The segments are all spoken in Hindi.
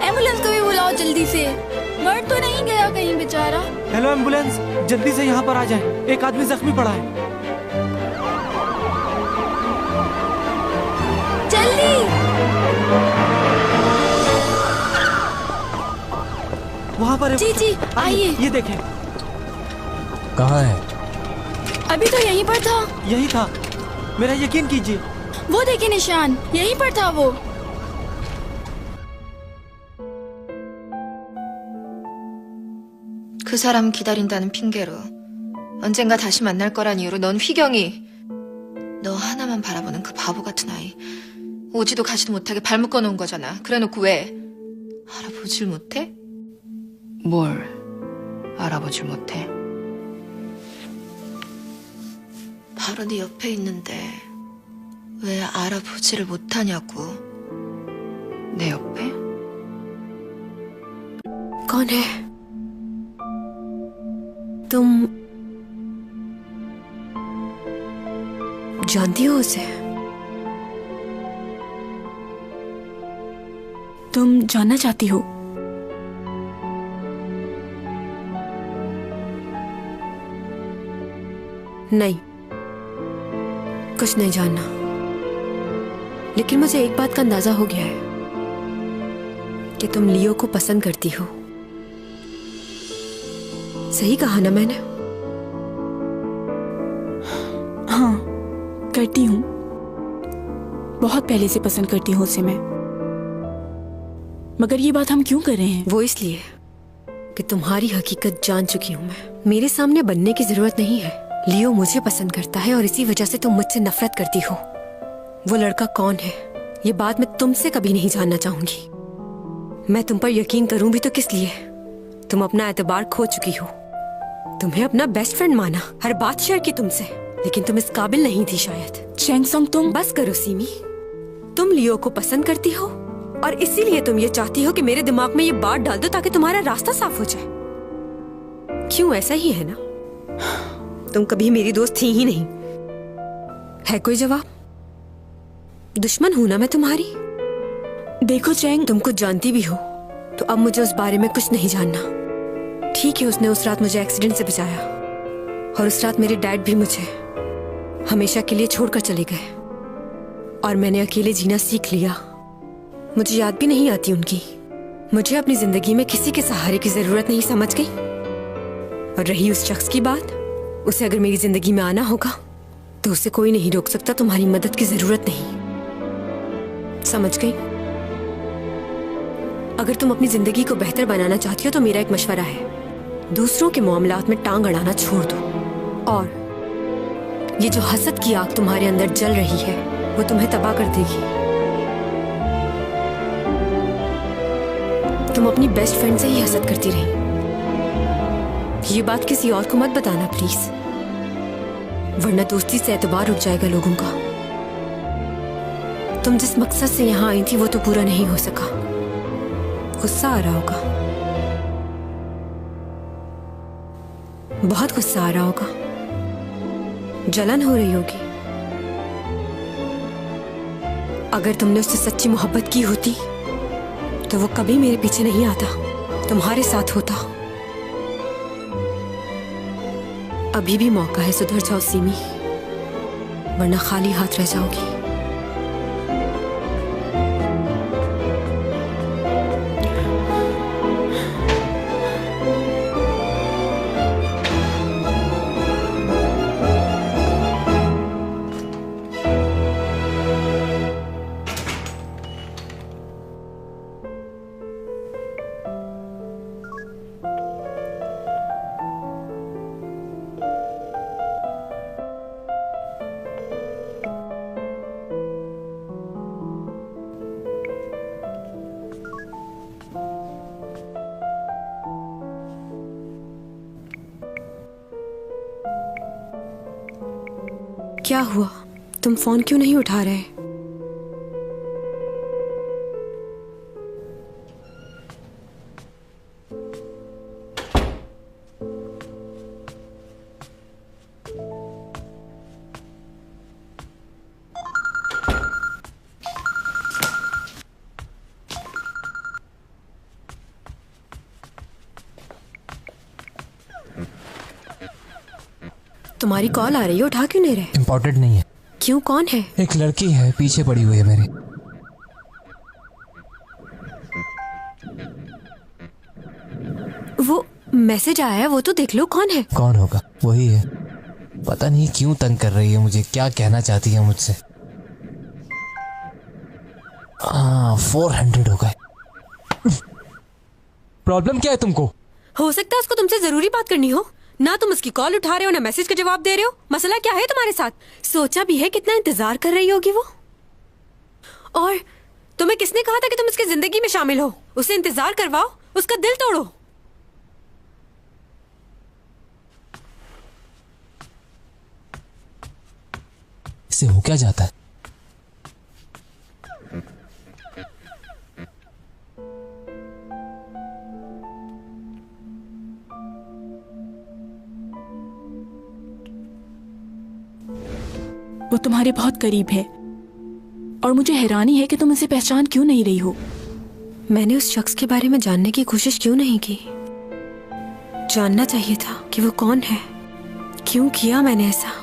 एम्बुलेंस को भी बुलाओ जल्दी से। मर तो नहीं गया कहीं बेचारा? हेलो एम्बुलेंस, जल्दी से यहाँ पर आ जाए, एक आदमी जख्मी पड़ा है। जल्दी। वहाँ पर जी जी आइए। ये देखें। कहाँ है? अभी तो यहीं पर था। यही था, मेरा यकीन कीजिए। वो देखिए निशान, यहीं पर था वो। 그 사람 기다린다는 핑계로 언젠가 다시 만날 거란 이유로 넌 휘경이, 너 하나만 바라보는 그 바보 같은 아이, 오지도 가지도 못하게 발 묶어놓은 거잖아. 그래놓고 왜 알아보질 못해? 뭘 알아보질 못해? 바로 네 옆에 있는데 왜 알아보지를 못하냐고. 내 옆에? कौन है तुम? जानती हो उसे? तुम जानना चाहती हो? नहीं, कुछ नहीं जानना। लेकिन मुझे एक बात का अंदाजा हो गया है कि तुम लियो को पसंद करती हो। सही कहा ना मैंने? हाँ, करती हूँ। बहुत पहले से पसंद करती हूँ उसे मैं। मगर ये बात हम क्यों कर रहे हैं? वो इसलिए कि तुम्हारी हकीकत जान चुकी हूँ मैं। मेरे सामने बनने की जरूरत नहीं है। लियो मुझे पसंद करता है और इसी वजह से तुम मुझसे नफरत करती हो। वो लड़का कौन है ये बात मैं तुमसे कभी नहीं जानना चाहूंगी। मैं तुम पर यकीन करूं भी तो किस लिए? तुम अपना एतबार खो चुकी हो। तुम्हें अपना बेस्ट फ्रेंड माना, हर बात शेयर की तुमसे, लेकिन तुम इस काबिल नहीं थी शायद। चैंगसोंग तुम बस करो सीमी। तुम लियो को पसंद करती हो और इसीलिए तुम ये चाहती हो कि मेरे दिमाग में ये बात डाल दो ताकि तुम्हारा रास्ता साफ हो जाए। क्यों, ऐसा ही है ना? तुम कभी मेरी दोस्त थी ही नहीं। है कोई जवाब? दुश्मन हूं ना मैं तुम्हारी? देखो चैंग, तुम कुछ जानती भी हो तो अब मुझे उस बारे में कुछ नहीं जानना। ठीक है, उसने उस रात मुझे एक्सीडेंट से बचाया और उस रात मेरे डैड भी मुझे हमेशा के लिए छोड़कर चले गए और मैंने अकेले जीना सीख लिया। मुझे याद भी नहीं आती उनकी। मुझे अपनी जिंदगी में किसी के सहारे की जरूरत नहीं, समझ गई? और रही उस शख्स की बात, उसे अगर मेरी जिंदगी में आना होगा तो उसे कोई नहीं रोक सकता। तुम्हारी मदद की जरूरत नहीं, समझ गई? अगर तुम अपनी जिंदगी को बेहतर बनाना चाहती हो तो मेरा एक मशवरा है, दूसरों के मामलात में टांग अड़ाना छोड़ दो। और ये जो हसद की आग तुम्हारे अंदर जल रही है वो तुम्हें तबाह कर देगी। तुम अपनी बेस्ट फ्रेंड से ही हसद करती रही। ये बात किसी और को मत बताना प्लीज, वरना दोस्ती से एतबार उठ जाएगा लोगों का। तुम जिस मकसद से यहाँ आई थी वो तो पूरा नहीं हो सका। गुस्सा आ रहा होगा, बहुत गुस्सा आ रहा होगा, जलन हो रही होगी। अगर तुमने उससे सच्ची मोहब्बत की होती तो वो कभी मेरे पीछे नहीं आता, तुम्हारे साथ होता। अभी भी मौका है, सुधर जाओ सीमी, वरना खाली हाथ रह जाओगी। क्या हुआ, तुम फोन क्यों नहीं उठा रहे? तुम्हारी कॉल आ रही है, उठा क्यों नहीं रहे? इम्पोर्टेंट नहीं है। क्यों, कौन है? एक लड़की है, पीछे पड़ी हुई है मेरे। वो मैसेज आया है, वो तो देख लो। कौन है? कौन होगा? वही है। पता नहीं क्यों तंग कर रही है मुझे, क्या कहना चाहती है मुझसे। 400 हो गए। प्रॉब्लम क्या है तुमको? हो सकता है उसको तुमसे जरूरी बात करनी हो। ना तुम उसकी कॉल उठा रहे हो, ना मैसेज का जवाब दे रहे हो। मसला क्या है तुम्हारे साथ? सोचा भी है कितना इंतजार कर रही होगी वो? और तुम्हें किसने कहा था कि तुम उसकी जिंदगी में शामिल हो? उसे इंतजार करवाओ, उसका दिल तोड़ो। इससे हो क्या जाता है? वो तुम्हारे बहुत करीब है और मुझे हैरानी है कि तुम उसे पहचान क्यों नहीं रही हो। मैंने उस शख्स के बारे में जानने की कोशिश क्यों नहीं की? जानना चाहिए था कि वो कौन है। क्यों किया मैंने ऐसा?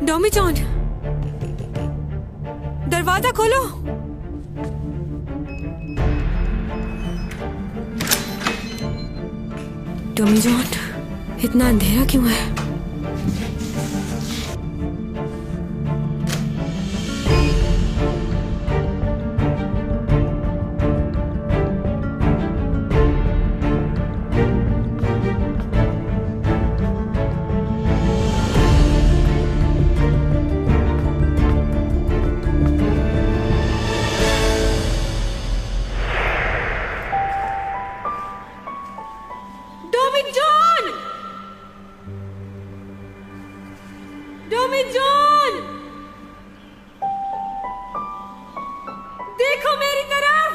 टॉमी जॉन, दरवाजा खोलो। टॉमी जॉन, इतना अंधेरा क्यों है? टॉमी जॉन, देखो मेरी तरफ,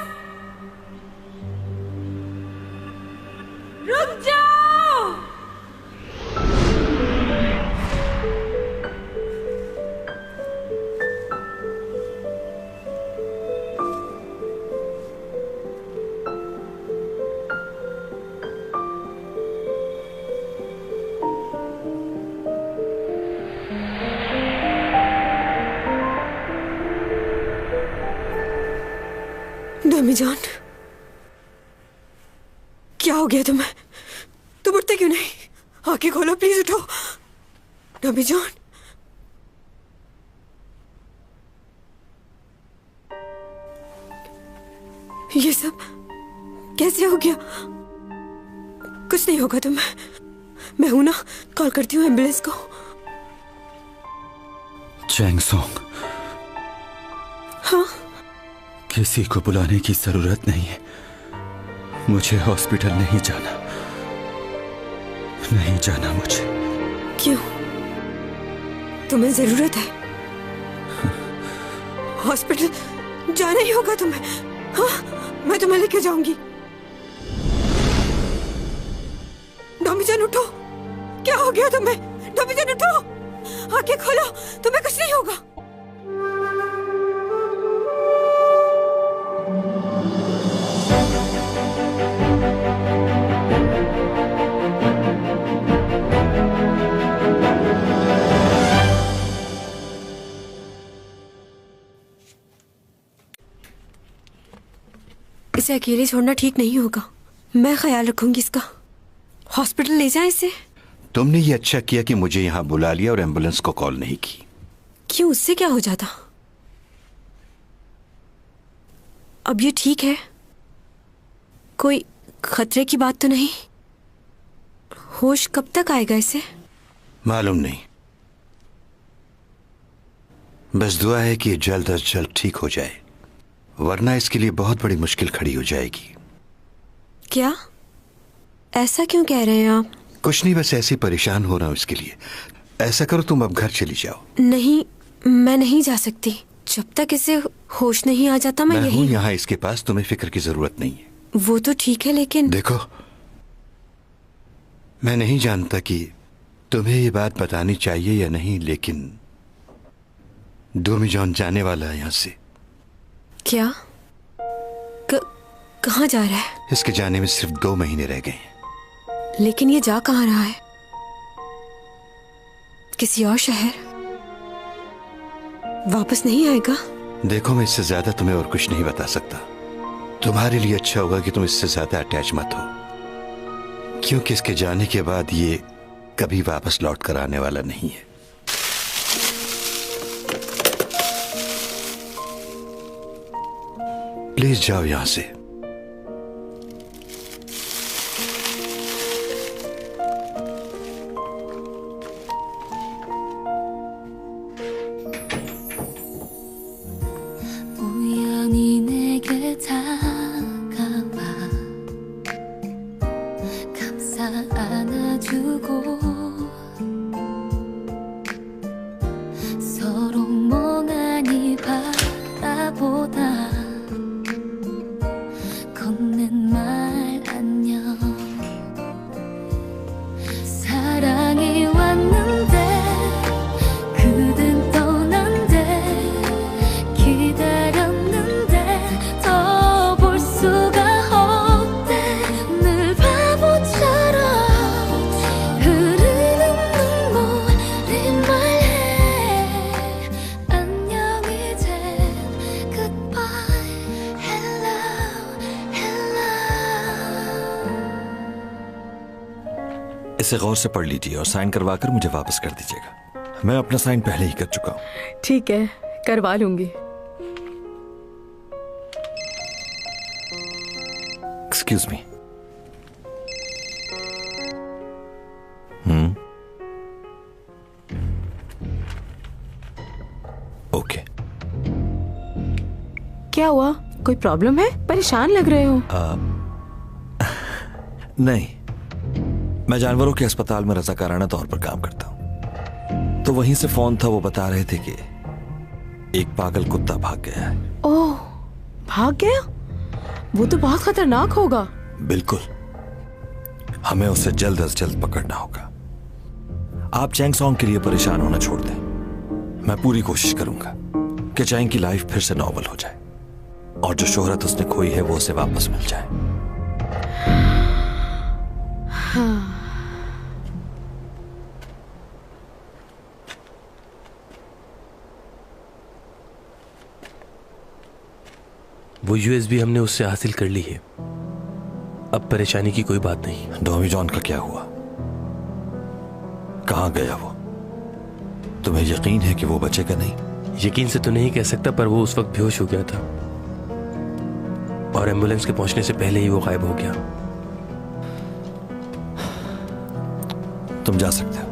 रुक जाओ। टॉमी जॉन, क्या हो गया तुम्हें? तुम उठते क्यों नहीं? आंखें खोलो प्लीज, उठो। टॉमी जॉन, ये सब कैसे हो गया? कुछ नहीं होगा तुम्हें, मैं हूं ना, कॉल करती हूँ एम्बुलेंस को। चैंग सोंग, हाँ? किसी को बुलाने की जरूरत नहीं है। मुझे हॉस्पिटल नहीं जाना, नहीं जाना मुझे। क्यों? तुम्हें जरूरत है? हॉस्पिटल जाना ही होगा तुम्हें। हाँ, मैं तुम्हें लेके जाऊंगी। टॉमी जॉन उठो, क्या हो गया तुम्हें? टॉमी जॉन उठो, आंखें खोलो, तुम्हें कुछ नहीं होगा। इसे अकेले छोड़ना ठीक नहीं होगा, मैं ख्याल रखूंगी इसका। हॉस्पिटल ले जाएं इसे। तुमने ये अच्छा किया कि मुझे यहाँ बुला लिया और एम्बुलेंस को कॉल नहीं की। क्यों, उससे क्या हो जाता? अब ये ठीक है? कोई खतरे की बात तो नहीं? होश कब तक आएगा इसे? मालूम नहीं, बस दुआ है कि जल्द अज जल्द ठीक हो जाए, वरना इसके लिए बहुत बड़ी मुश्किल खड़ी हो जाएगी। क्या? ऐसा क्यों कह रहे हैं आप? कुछ नहीं, बस ऐसे परेशान हो रहा हूं इसके लिए। ऐसा करो, तुम अब घर चली जाओ। नहीं, मैं नहीं जा सकती। जब तक इसे होश नहीं आ जाता मैं हूं यही। यहाँ इसके पास, तुम्हें फिक्र की जरूरत नहीं है। वो तो ठीक है लेकिन देखो, मैं नहीं जानता कि तुम्हें ये बात बतानी चाहिए या नहीं, लेकिन डोमी जॉन जाने वाला है यहाँ से। क्या? कहाँ जा रहा है? इसके जाने में सिर्फ 2 महीने रह गए हैं। लेकिन ये जा कहाँ रहा है? किसी और शहर? वापस नहीं आएगा? देखो, मैं इससे ज्यादा तुम्हें और कुछ नहीं बता सकता। तुम्हारे लिए अच्छा होगा कि तुम इससे ज्यादा अटैच मत हो, क्योंकि इसके जाने के बाद ये कभी वापस लौट कर आने वाला नहीं है। प्लीज जाओ यहां से। 우연히 내게 다가와 감싸 안아주고 서로 멍하니 바라보다 건넨 말 안녕. 사랑이 왔는데 그댄 떠난대. 기다렸는데 더 볼 수가 없대. 늘 바보처럼 흐르는 눈물이 말해. 안녕 이젠 goodbye hello hello. इसे गौर से पढ़ लीजिए और साइन करवाकर मुझे वापस कर दीजिएगा। मैं अपना साइन पहले ही कर चुका हूँ। ठीक है, करवा लूंगी। Excuse me. ओके। क्या हुआ? कोई प्रॉब्लम है? परेशान लग रहे हो। नहीं, मैं जानवरों के अस्पताल में रजाकाराना तौर पर काम करता हूं। तो वहीं से फोन था, वो बता रहे थे कि एक पागल कुत्ता भाग गया है। ओह, भाग गया? वो तो बहुत खतरनाक होगा। बिल्कुल, हमें उसे जल्द अज जल्द पकड़ना होगा। आप चैंग सॉन्ग के लिए परेशान होना छोड़ दें। मैं पूरी कोशिश करूंगा कि चैंग की लाइफ फिर से नॉर्मल हो जाए और जो शोहरत उसने खोई है वो उसे वापस मिल जाए। वो यूएसबी हमने उससे हासिल कर ली है। अब परेशानी की कोई बात नहीं। डोमी जॉन का क्या हुआ? कहां गया वो? तुम्हें यकीन है कि वो बचेगा नहीं? यकीन से तो नहीं कह सकता, पर वो उस वक्त बेहोश हो गया था और एम्बुलेंस के पहुंचने से पहले ही वो गायब हो गया। तुम जा सकते हो।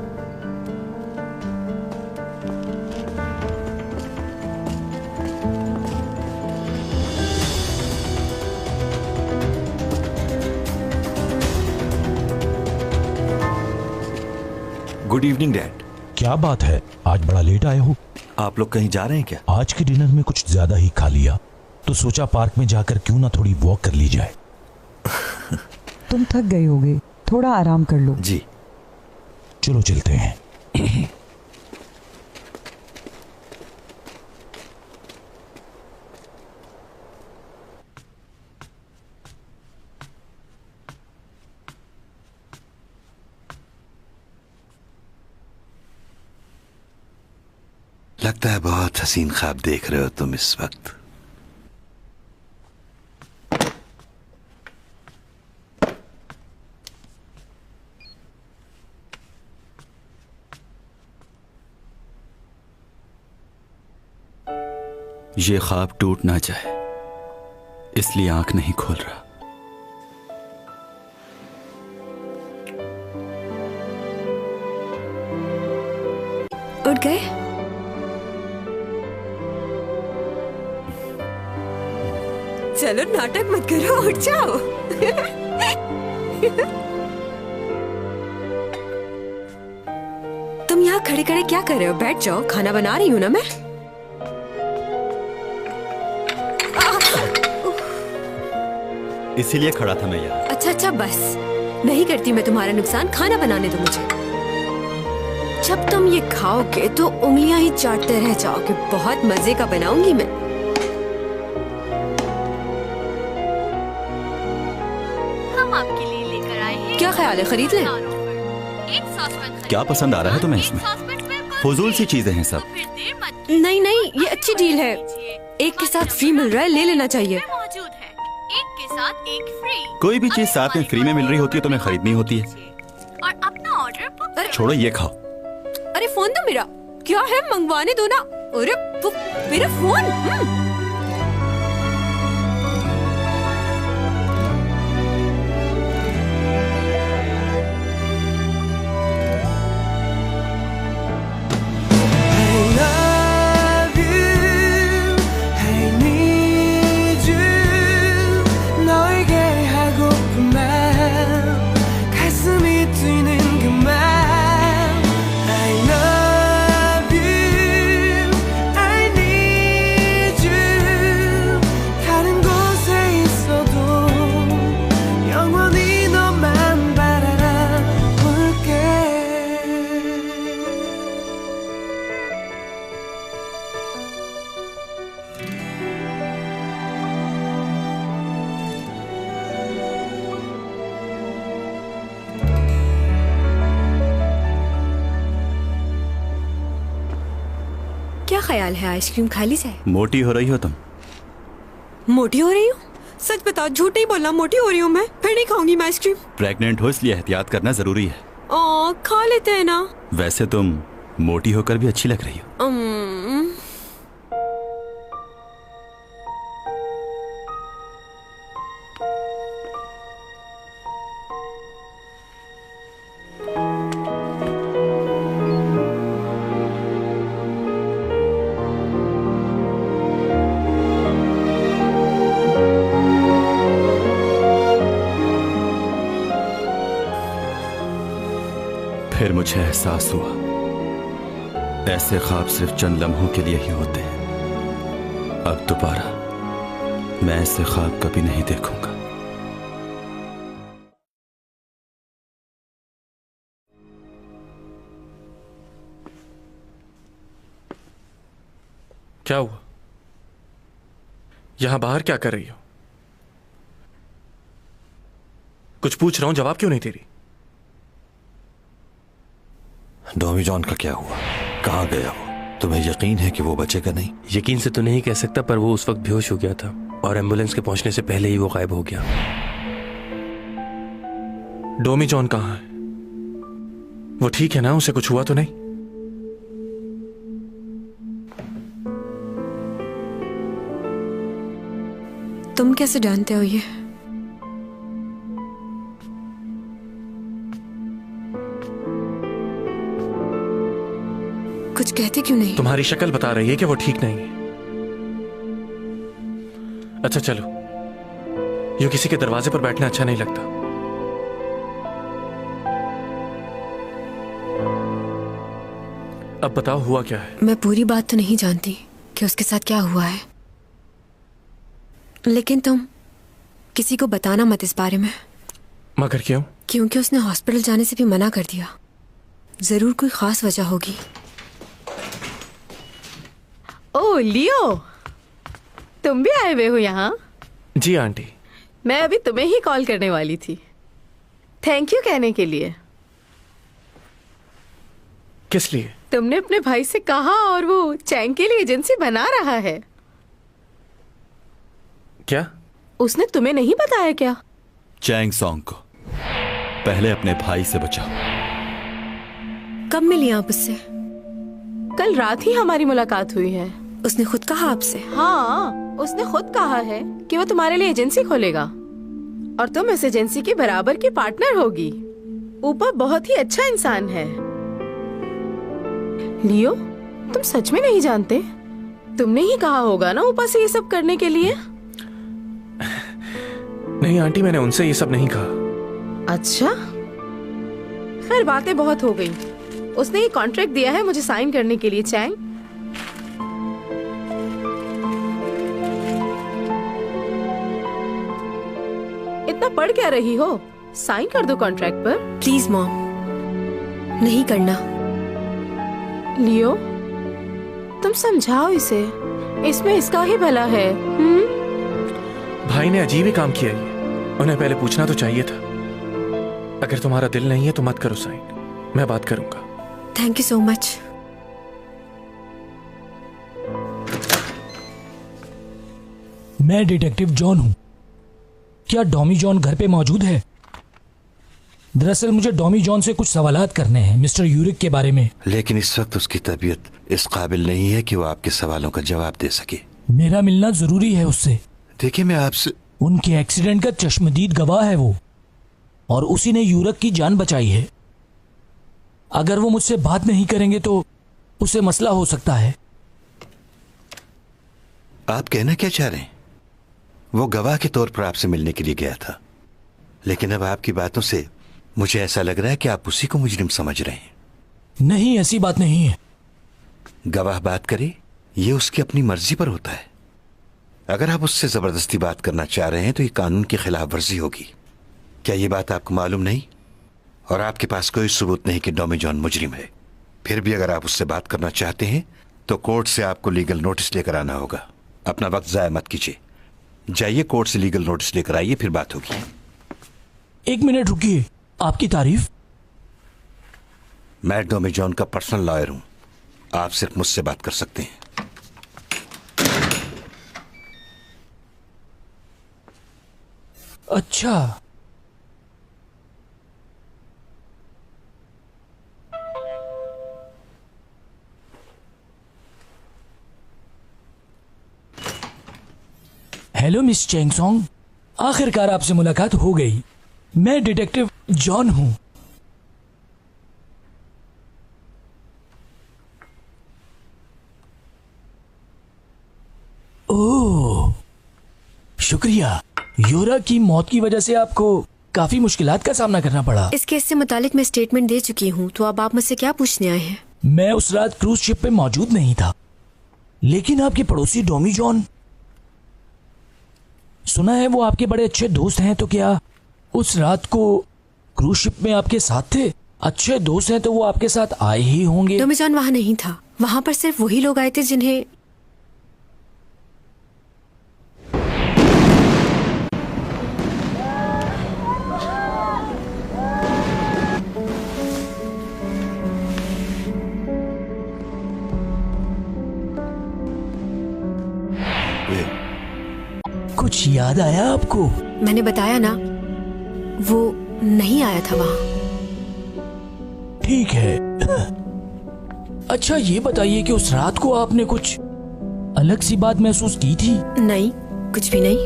Good evening dad. क्या बात है, आज बड़ा लेट आए हो? आप लोग कहीं जा रहे हैं क्या? आज के डिनर में कुछ ज्यादा ही खा लिया, तो सोचा पार्क में जाकर क्यों ना थोड़ी वॉक कर ली जाए। तुम थक गए होगे, थोड़ा आराम कर लो। जी चलो चलते हैं। लगता है बहुत हसीन ख्वाब देख रहे हो तुम इस वक्त। ये ख्वाब टूट ना जाए, इसलिए आंख नहीं खोल रहा। उठ गए? चलो नाटक मत करो, उठ जाओ। तुम यहाँ खड़े खड़े क्या कर रहे हो? बैठ जाओ, खाना बना रही हूँ ना मैं। इसीलिए खड़ा था मैं यहाँ। अच्छा अच्छा बस, नहीं करती मैं तुम्हारा नुकसान, खाना बनाने दो मुझे। जब तुम ये खाओगे तो उंगलियां ही चाटते रह जाओगे। बहुत मजे का बनाऊंगी मैं। हम आपके लिए लेकर आए हैं। क्या ख्याल है, खरीद लें? क्या पसंद आ रहा है तुम्हें इसमें? फजूल सी चीजें हैं सब। नहीं नहीं, ये अच्छी डील है। एक के साथ फ्री मिल रहा है, ले लेना चाहिए। एक के साथ एक फ्री। कोई भी चीज साथ में फ्री में मिल रही होती है तुम्हें खरीदनी होती है। और अपना ऑर्डर बुक। छोड़ो, ये खाओ। अरे फोन दो मेरा। क्या है, मंगवाने दो ना। अरे मेरा फोन। क्या ख्याल है, आइसक्रीम खा ली जाए? मोटी हो रही हो तुम। मोटी हो रही हूँ? सच बताओ, झूठ नहीं बोलना। मोटी हो रही हूँ मैं, फिर नहीं खाऊंगी मैं आइसक्रीम। प्रेग्नेंट हो इसलिए एहतियात करना जरूरी है। खा लेते हैं ना। वैसे तुम मोटी होकर भी अच्छी लग रही हो। फिर मुझे एहसास हुआ, ऐसे ख्वाब सिर्फ चंद लम्हों के लिए ही होते हैं। अब दोबारा मैं ऐसे ख्वाब कभी नहीं देखूंगा। क्या हुआ? यहां बाहर क्या कर रही हो? कुछ पूछ रहा हूं, जवाब क्यों नहीं दे रही? डॉमी जॉन का क्या हुआ? कहाँ गया वो? तुम्हें यकीन है कि वो बचेगा नहीं? यकीन से तो नहीं कह सकता, पर वो उस वक्त बेहोश हो गया था और एम्बुलेंस के पहुंचने से पहले ही वो गायब हो गया। डोमी जॉन कहाँ है? वो ठीक है ना? उसे कुछ हुआ तो नहीं? तुम कैसे जानते हो ये? कुछ कहते क्यों नहीं? तुम्हारी शक्ल बता रही है कि वो ठीक नहीं है। अच्छा चलो, यूं किसी के दरवाजे पर बैठना अच्छा नहीं लगता। अब बताओ, हुआ क्या है? मैं पूरी बात तो नहीं जानती कि उसके साथ क्या हुआ है, लेकिन तुम किसी को बताना मत इस बारे में। मगर क्यों? क्योंकि उसने हॉस्पिटल जाने से भी मना कर दिया। जरूर कोई खास वजह होगी। ओह लियो, तुम भी आए हुए हो यहाँ? जी आंटी। मैं अभी तुम्हें ही कॉल करने वाली थी, थैंक यू कहने के लिए। किस लिए? तुमने अपने भाई से कहा और वो चैंग के लिए एजेंसी बना रहा है। क्या? उसने तुम्हें नहीं बताया क्या? चैंग सॉन्ग को पहले अपने भाई से बचाओ। कब मिली आप उससे? कल रात ही हमारी मुलाकात हुई है। उसने खुद कहा आपसे? हाँ, उसने खुद कहा है कि वो तुम्हारे लिए एजेंसी खोलेगा और तुम इस एजेंसी के बराबर की पार्टनर होगी। ऊपर बहुत ही अच्छा इंसान है। लियो, तुम सच में नहीं जानते? तुमने ही कहा होगा ना ऊपर से ये सब करने के लिए। नहीं आंटी, मैंने उनसे ये सब नहीं कहा। अच्छा, खैर बातें बहुत हो गई। उसने ये कॉन्ट्रैक्ट दिया है मुझे साइन करने के लिए। चैंग, इतना पढ़ क्या रही हो? साइन कर दो कॉन्ट्रैक्ट पर। प्लीज मॉम, नहीं करना। लियो, तुम समझाओ इसे, इसमें इसका ही भला है। भाई ने अजीब ही काम किया ये, उन्हें पहले पूछना तो चाहिए था। अगर तुम्हारा दिल नहीं है तो मत करो साइन, मैं बात करूंगा। Thank you so much. मैं डिटेक्टिव जॉन हूं। क्या डॉमी जॉन घर पे मौजूद है? दरअसल मुझे डॉमी जॉन से कुछ सवालात करने हैं मिस्टर यूरिक के बारे में। लेकिन इस वक्त उसकी तबीयत इस काबिल नहीं है कि वो आपके सवालों का जवाब दे सके। मेरा मिलना जरूरी है उससे। देखिए, मैं आपसे उनके एक्सीडेंट का चश्मदीद गवाह है वो, और उसी ने यूरिक की जान बचाई है। अगर वो मुझसे बात नहीं करेंगे तो उसे मसला हो सकता है। आप कहना क्या चाह रहे हैं? वो गवाह के तौर पर आपसे मिलने के लिए गया था, लेकिन अब आपकी बातों से मुझे ऐसा लग रहा है कि आप उसी को मुजरिम समझ रहे हैं। नहीं, ऐसी बात नहीं है। गवाह बात करे, ये उसकी अपनी मर्जी पर होता है। अगर आप उससे जबरदस्ती बात करना चाह रहे हैं तो ये कानून की खिलाफ वर्जी होगी। क्या ये बात आपको मालूम नहीं? और आपके पास कोई सबूत नहीं कि डॉमी जॉन मुजरिम है। फिर भी अगर आप उससे बात करना चाहते हैं तो कोर्ट से आपको लीगल नोटिस लेकर आना होगा। अपना वक्त जाया मत कीजिए, जाइए कोर्ट से लीगल नोटिस लेकर आइए, फिर बात होगी। एक मिनट रुकिए, आपकी तारीफ? मैं डॉमी जॉन का पर्सनल लॉयर हूं, आप सिर्फ मुझसे बात कर सकते हैं। अच्छा, हेलो मिस चेंगसोंग, आखिरकार आपसे मुलाकात हो गई। मैं डिटेक्टिव जॉन हूं। ओह, शुक्रिया। योरा की मौत की वजह से आपको काफी मुश्किलात का सामना करना पड़ा। इस केस से मुतालिक मैं स्टेटमेंट दे चुकी हूँ, तो अब आप मुझसे क्या पूछने आए हैं? मैं उस रात क्रूज शिप पे मौजूद नहीं था, लेकिन आपके पड़ोसी डॉमी जॉन, सुना है वो आपके बड़े अच्छे दोस्त हैं। तो क्या उस रात को क्रूज शिप में आपके साथ थे? अच्छे दोस्त हैं तो वो आपके साथ आए ही होंगे। डॉमी जॉन वहां नहीं था, वहां पर सिर्फ वही लोग आए थे जिन्हें कुछ याद आया आपको? मैंने बताया ना, वो नहीं आया था वहां। ठीक है। अच्छा ये बताइए कि उस रात को आपने कुछ अलग सी बात महसूस की थी? नहीं, कुछ भी नहीं।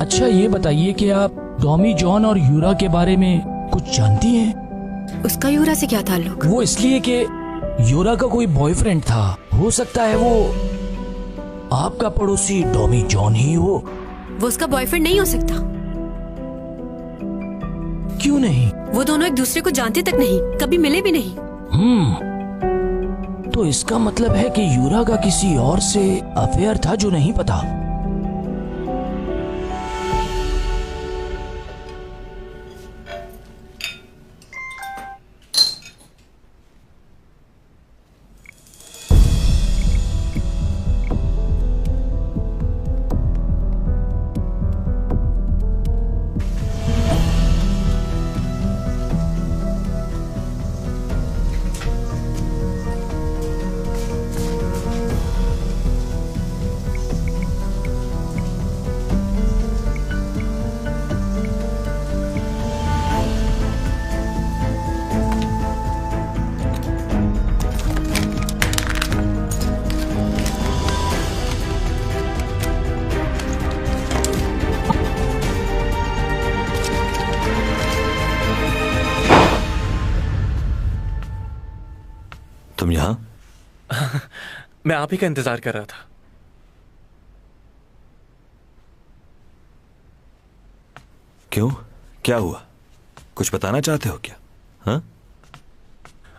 अच्छा ये बताइए कि आप डॉमी जॉन और यूरा के बारे में कुछ जानती हैं? उसका यूरा से क्या ताल्लुक? वो इसलिए कि यूरा का कोई बॉयफ्रेंड था। हो सकता है वो आपका पड़ोसी डॉमी जॉन ही हो। वो उसका बॉयफ्रेंड नहीं हो सकता। क्यों नहीं? वो दोनों एक दूसरे को जानते तक नहीं, कभी मिले भी नहीं। तो इसका मतलब है कि यूरा का किसी और से अफेयर था जो नहीं पता। तुम यहां? मैं आप ही का इंतजार कर रहा था। क्यों, क्या हुआ? कुछ बताना चाहते हो क्या? हाँ?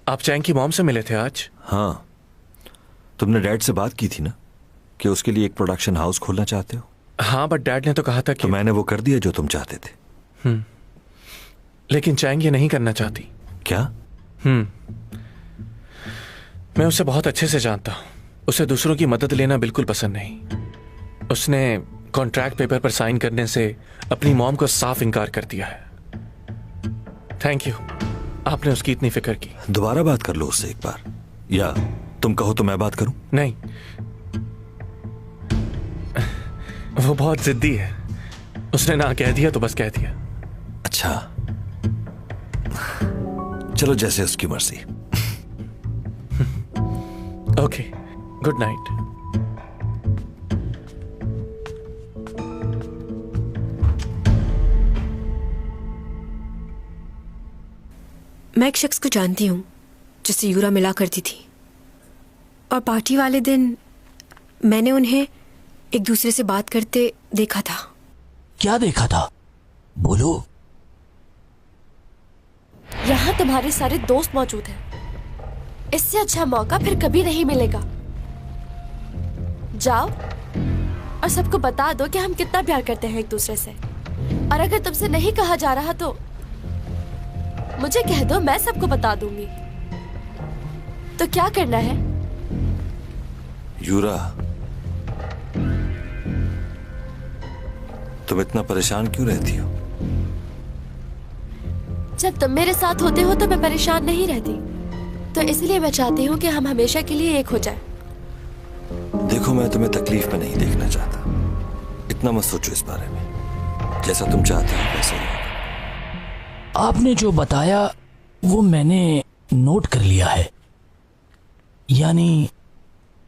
आप चैंग की मॉम से मिले थे आज? हाँ, तुमने डैड से बात की थी ना कि उसके लिए एक प्रोडक्शन हाउस खोलना चाहते हो। हाँ, बट डैड ने तो कहा था कि... तो मैंने वो कर दिया जो तुम चाहते थे। लेकिन चैंग ये नहीं करना चाहती। क्या? मैं उसे बहुत अच्छे से जानता हूँ। उसे दूसरों की मदद लेना बिल्कुल पसंद नहीं। उसने कॉन्ट्रैक्ट पेपर पर साइन करने से अपनी मॉम को साफ इनकार कर दिया है। थैंक यू, आपने उसकी इतनी फिक्र की। दोबारा बात कर लो उससे एक बार, या तुम कहो तो मैं बात करूं? नहीं, वो बहुत जिद्दी है। उसने ना कह दिया तो बस कह दिया। अच्छा, चलो जैसे उसकी मर्जी। Okay, good night. मैं एक शख्स को जानती हूँ जिससे यूरा मिला करती थी, और पार्टी वाले दिन मैंने उन्हें एक दूसरे से बात करते देखा था। क्या देखा था? बोलो। यहाँ तुम्हारे सारे दोस्त मौजूद हैं। इससे अच्छा मौका फिर कभी नहीं मिलेगा। जाओ और सबको बता दो कि हम कितना प्यार करते हैं एक दूसरे से। और अगर तुमसे नहीं कहा जा रहा तो मुझे कह दो, मैं सबको बता दूंगी। तो क्या करना है? यूरा, तुम इतना परेशान क्यों रहती हो? जब तुम मेरे साथ होते हो तो मैं परेशान नहीं रहती। तो इसलिए मैं चाहती हूँ कि हम हमेशा के लिए एक हो जाएं। देखो, मैं तुम्हें तकलीफ में नहीं देखना चाहता। इतना मत सोचो इस बारे में। जैसा तुम चाहते हो वैसे ही। आपने जो बताया वो मैंने नोट कर लिया है। यानी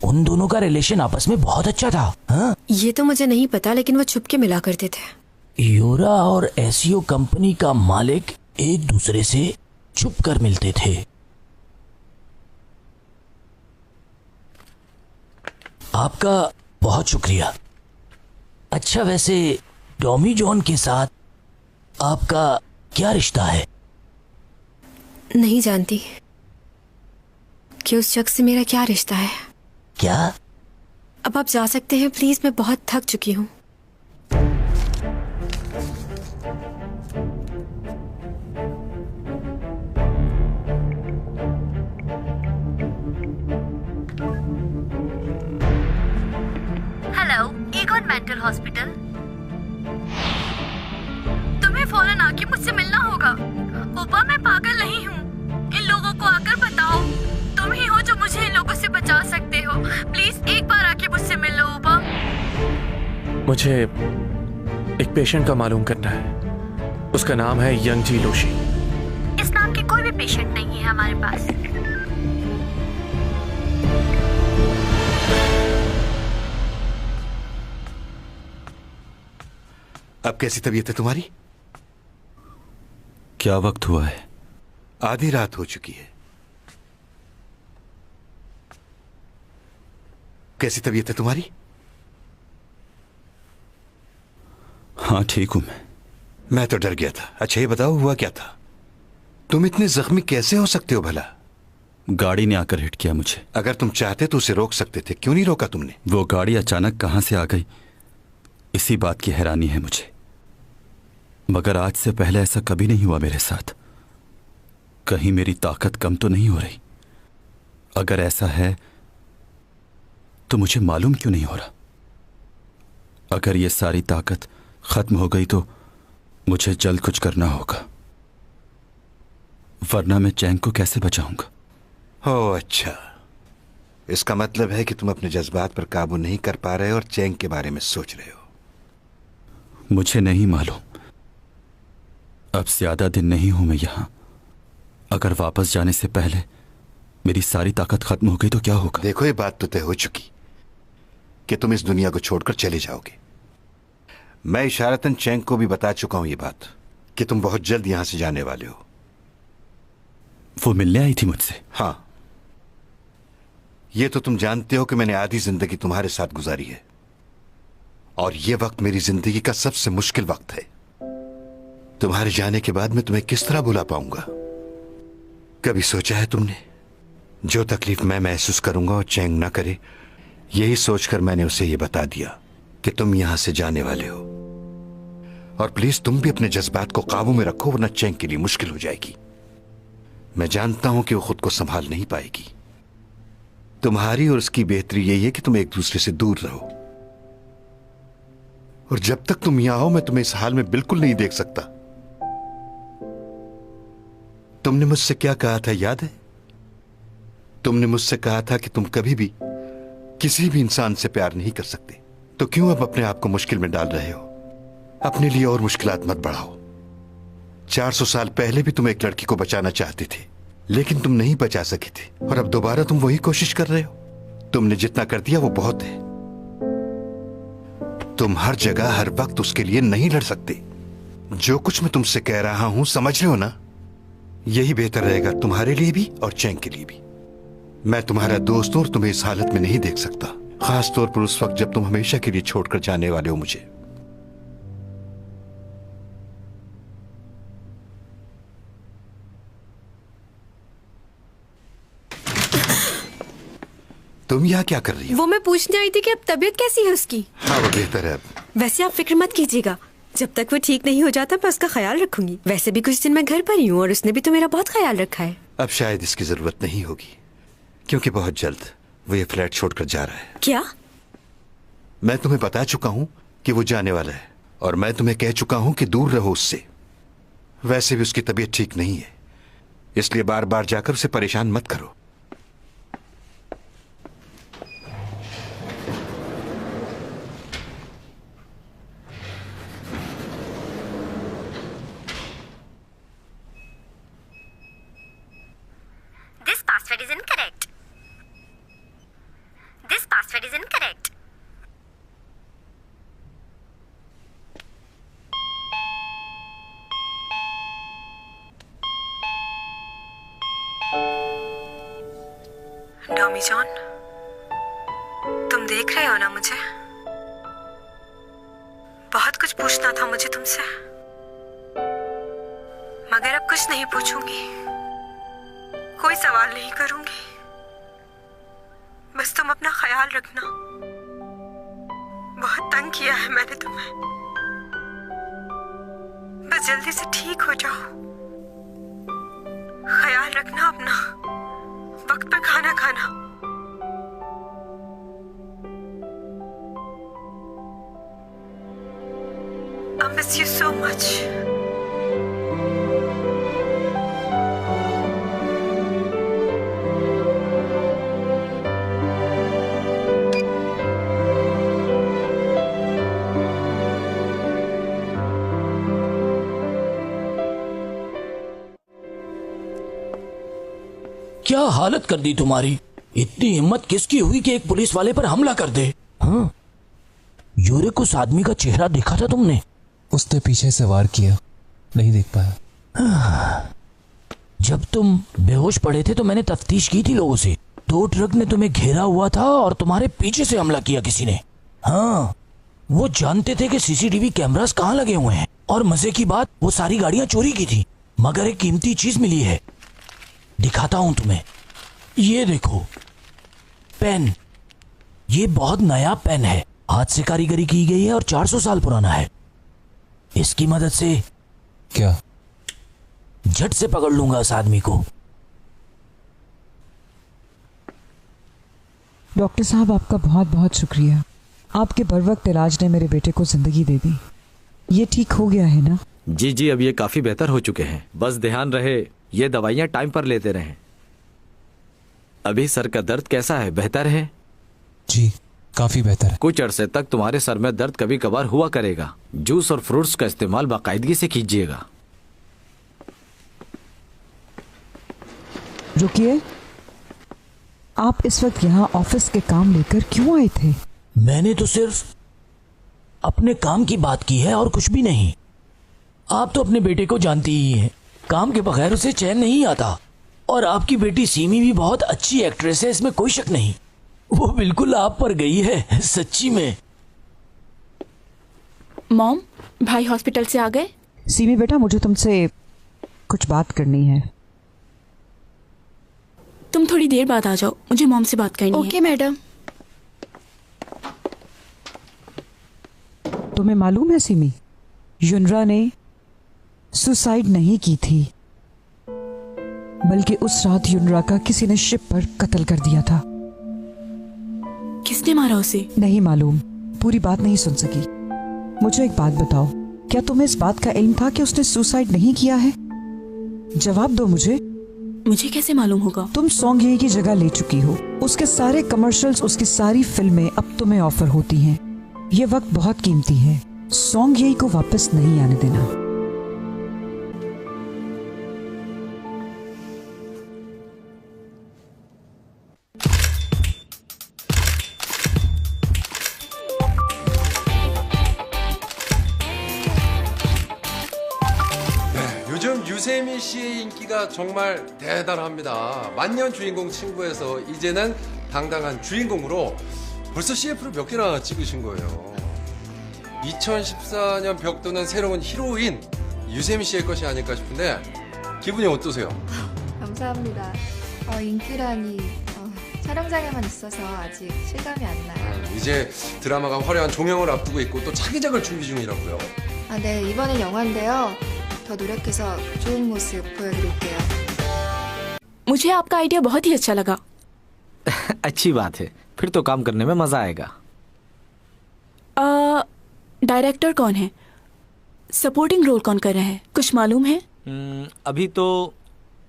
उन दोनों का रिलेशन आपस में बहुत अच्छा था। हाँ? ये तो मुझे नहीं पता, लेकिन वो छुपके मिला करते थे। यूरा और एसईओ कंपनी का मालिक एक दूसरे से छुप कर मिलते थे। आपका बहुत शुक्रिया। अच्छा, वैसे टॉमी जॉन के साथ आपका क्या रिश्ता है? नहीं जानती कि उस शख्स से मेरा क्या रिश्ता है। क्या? अब आप जा सकते हैं प्लीज, मैं बहुत थक चुकी हूँ। Hello, Egon mental hospital. तुम्हें फौरन आके मुझसे मिलना होगा। ओपा, मैं पागल नहीं हूँ। इन लोगों को आकर बताओ, तुम ही हो जो मुझे इन लोगों से बचा सकते हो। प्लीज एक बार आके मुझसे मिल लो ओपा। मुझे एक पेशेंट का मालूम करना है। उसका नाम है यंग जी लोशी। इस नाम के कोई भी पेशेंट नहीं है हमारे पास। अब कैसी तबीयत है तुम्हारी? क्या वक्त हुआ है? आधी रात हो चुकी है। कैसी तबीयत है तुम्हारी? हाँ, ठीक हूं मैं तो डर गया था। अच्छा ये बताओ, हुआ क्या था? तुम इतने जख्मी कैसे हो सकते हो भला? गाड़ी ने आकर हिट किया मुझे। अगर तुम चाहते तो उसे रोक सकते थे, क्यों नहीं रोका तुमने? वो गाड़ी अचानक कहां से आ गई, इसी बात की हैरानी है मुझे। मगर आज से पहले ऐसा कभी नहीं हुआ मेरे साथ। कहीं मेरी ताकत कम तो नहीं हो रही? अगर ऐसा है तो मुझे मालूम क्यों नहीं हो रहा? अगर ये सारी ताकत खत्म हो गई तो मुझे जल्द कुछ करना होगा, वरना मैं चैंग को कैसे बचाऊंगा? ओह अच्छा, इसका मतलब है कि तुम अपने जज्बात पर काबू नहीं कर पा रहे और चैंग के बारे में सोच रहे हो। मुझे नहीं मालूम। अब ज्यादा दिन नहीं हूं मैं यहां। अगर वापस जाने से पहले मेरी सारी ताकत खत्म हो गई तो क्या होगा? देखो, ये बात तो तय हो चुकी कि तुम इस दुनिया को छोड़कर चले जाओगे। मैं इशारतन चैंग को भी बता चुका हूं ये बात कि तुम बहुत जल्द यहां से जाने वाले हो। वो मिलने आई थी मुझसे? हाँ, ये तो तुम जानते हो कि मैंने आधी जिंदगी तुम्हारे साथ गुजारी है और ये वक्त मेरी जिंदगी का सबसे मुश्किल वक्त है। तुम्हारे जाने के बाद मैं तुम्हें किस तरह भुला पाऊंगा? कभी सोचा है तुमने जो तकलीफ मैं महसूस करूंगा और चैंग ना करे? यही सोचकर मैंने उसे ये बता दिया कि तुम यहां से जाने वाले हो। और प्लीज तुम भी अपने जज्बात को काबू में रखो, वरना चैंग के लिए मुश्किल हो जाएगी। मैं जानता हूं कि वो खुद को संभाल नहीं पाएगी। तुम्हारी और उसकी बेहतरी यही है कि तुम एक दूसरे से दूर रहो। और जब तक तुम यहां हो मैं तुम्हें इस हाल में बिल्कुल नहीं देख सकता। तुमने मुझसे क्या कहा था याद है? तुमने मुझसे कहा था कि तुम कभी भी किसी भी इंसान से प्यार नहीं कर सकते। तो क्यों अब अपने आप को मुश्किल में डाल रहे हो? अपने लिए और मुश्किलात मत बढ़ाओ। 400 साल पहले भी तुम एक लड़की को बचाना चाहते थे, लेकिन तुम नहीं बचा सके थे। और अब दोबारा तुम वही कोशिश कर रहे हो। तुमने जितना कर दिया वो बहुत है। तुम हर जगह हर वक्त उसके लिए नहीं लड़ सकते। जो कुछ मैं तुमसे कह रहा हूं समझ रहे हो ना? यही बेहतर रहेगा तुम्हारे लिए भी और चैंग के लिए भी। मैं तुम्हारा दोस्त हूं और तुम्हें इस हालत में नहीं देख सकता, खास तौर पर उस वक्त जब तुम हमेशा के लिए छोड़कर जाने वाले हो मुझे। तुम यहाँ क्या कर रही हो? वो मैं पूछने आई थी कि अब तबीयत कैसी है उसकी। हाँ वो बेहतर है अब। वैसे आप फिक्र मत कीजिएगा, जब तक वो ठीक नहीं हो जाता मैं उसका ख्याल रखूंगी। वैसे भी कुछ दिन मैं घर पर ही हूँ और उसने भी तो मेरा बहुत ख्याल रखा है। अब शायद इसकी जरूरत नहीं होगी, क्योंकि बहुत जल्द वो ये फ्लैट छोड़कर जा रहा है। क्या? मैं तुम्हें बता चुका हूँ कि वो जाने वाला है, और मैं तुम्हें कह चुका हूँ कि दूर रहो उससे। वैसे भी उसकी तबीयत ठीक नहीं है, इसलिए बार बार जाकर उसे परेशान मत करो। This password is incorrect. This password is incorrect. डॉमी जॉन, तुम देख रहे हो ना मुझे? बहुत कुछ पूछना था मुझे तुमसे, मगर अब कुछ नहीं पूछूंगी, कोई सवाल नहीं करूंगी। बस तुम अपना ख्याल रखना। बहुत तंग किया है मैंने तुम्हें। बस जल्दी से ठीक हो जाओ। ख्याल रखना अपना, वक्त पर खाना खाना। I miss you so much. क्या हालत कर दी तुम्हारी? इतनी हिम्मत किसकी हुई कि एक पुलिस वाले पर हमला कर दे? हाँ, यूरिक उस आदमी का चेहरा देखा था तुमने? उसने पीछे से वार किया, नहीं देख पाया। जब तुम बेहोश पड़े थे तो मैंने तफ्तीश की थी लोगों से। 2 ट्रक ने तुम्हें घेरा हुआ था और तुम्हारे पीछे से हमला किया किसी ने। हाँ, वो जानते थे कि सीसीटीवी कैमरास कहाँ लगे हुए हैं, और मजे की बात वो सारी गाड़ियां चोरी की थी। मगर एक कीमती चीज मिली है, दिखाता हूं तुम्हें। ये देखो पेन, ये बहुत नया पेन है, हाथ से कारीगरी की गई है और 400 साल पुराना है। इसकी मदद से क्या झट से पकड़ लूंगा उस आदमी को। डॉक्टर साहब, आपका बहुत बहुत शुक्रिया। आपके बर वक्त इलाज ने मेरे बेटे को जिंदगी दे दी। ये ठीक हो गया है ना? जी जी, अब ये काफी बेहतर हो चुके हैं। बस ध्यान रहे ये दवाइयाँ टाइम पर लेते रहें। अभी सर का दर्द कैसा है? बेहतर है? जी, काफी बेहतर है। कुछ अरसे तक तुम्हारे सर में दर्द कभी कभार हुआ करेगा। जूस और फ्रूट्स का इस्तेमाल बाकायदगी से कीजिएगा। रुकिए, आप इस वक्त यहाँ ऑफिस के काम लेकर क्यों आए थे? मैंने तो सिर्फ अपने काम की बात की है और कुछ भी नहीं। आप तो अपने बेटे को जानती ही हैं, काम के बगैर उसे चैन नहीं आता। और आपकी बेटी सीमी भी बहुत अच्छी एक्ट्रेस है, इसमें कोई शक नहीं। वो बिल्कुल आप पर गई है, सच्ची में। मॉम, भाई हॉस्पिटल से आ गए? सीमी बेटा, मुझे तुमसे कुछ बात करनी है। तुम थोड़ी देर बाद आ जाओ, मुझे मॉम से बात करनी है। Okay madam. तुम्हें मालूम है सिमी, युनरा ने सुसाइड नहीं की थी, बल्कि उस रात युनरा का किसी ने शिप पर कत्ल कर दिया था। किसने मारा उसे? नहीं मालूम, पूरी बात नहीं सुन सकी। मुझे एक बात बताओ, क्या तुम्हें इस बात का इल्म था कि उसने सुसाइड नहीं किया है? जवाब दो मुझे। मुझे कैसे मालूम होगा? तुम सॉन्ग ये की जगह ले चुकी हो, उसके सारे कमर्शियल्स, उसकी सारी फिल्में अब तुम्हें ऑफर होती हैं। ये वक्त बहुत कीमती है, सॉन्ग यही को वापस नहीं आने देना। 요즘 유세미 씨의 인기가 정말 대단합니다. 만년 주인공 친구에서 이제는 당당한 주인공으로 벌써 CF를 몇 개나 찍으신 거예요. 2014년 벽도는 새로운 히로인 유세미 씨의 것이 아닐까 싶은데 기분이 어떠세요? 감사합니다. 인기라니 촬영장에만 있어서 아직 실감이 안 나요. 이제 드라마가 화려한 종영을 앞두고 있고 또 차기작을 준비 중이라고요. 네, 이번엔 영화인데요. 더 노력해서 좋은 모습 보여드릴게요. मुझे आपका आइडिया बहुत ही अच्छा लगा। अच्छी बात है, फिर तो काम करने में मजा आएगा। डायरेक्टर कौन है? सपोर्टिंग रोल कौन कर रहा है? कुछ मालूम है? अभी तो